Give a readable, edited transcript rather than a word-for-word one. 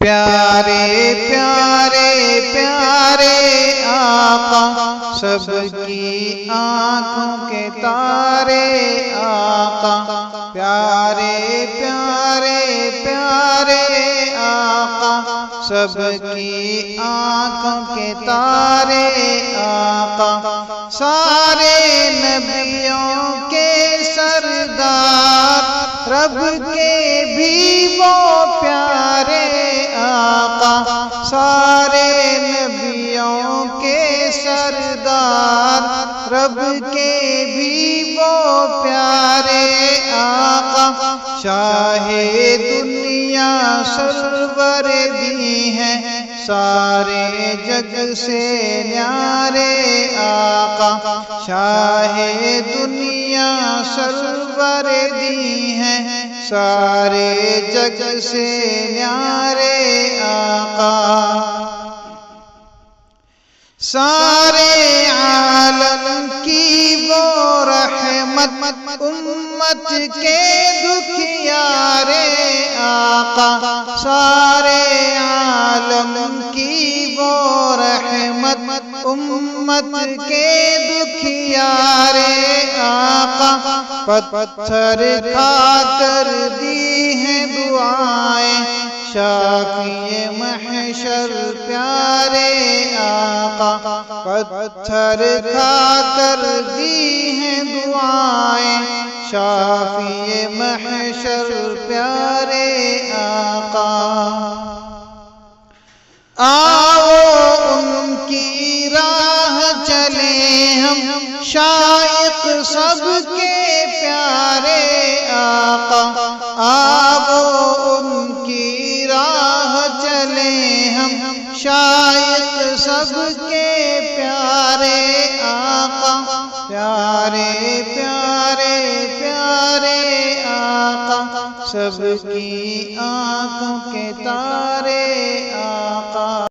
پیارے پیارے پیارے آقا، سب کی آنکھوں کے تارے آقا، پیارے پیارے پیارے آقا، سب کی آنکھوں کے تارے آقا، سارے نبیوں کے سردار، رب کے بھی وہ پیارے آقا، سارے نبیوں کے سردار، رب کے بھی وہ پیارے آقا، شاہ دنیا سرور دی ہیں، سارے جگ سے نیارے آقا، شاہ دنیا سرور دی ہیں، سارے جگ سے نیارے آقا، سارے عالم کی وہ رحمت، امت کے دکھیارے آقا، سارے عالم کی وہ رحمت، امت کے دکھیارے آقا، پتھر کھا کر دی ہیں دعائیں، شافی محشر پیارے آقا، پتھر کھا کر دی ہیں دعائیں، شافی محشر پیارے آقا، آؤ ان کی راہ چلیں ہم، شائق سب کے پیارے آقا، آؤ ان کی راہ چلیں ہم، شائق سب کے پیارے آقا، پیارے پیارے پیارے آقا، سب کی آنکھوں کے تارے آقا۔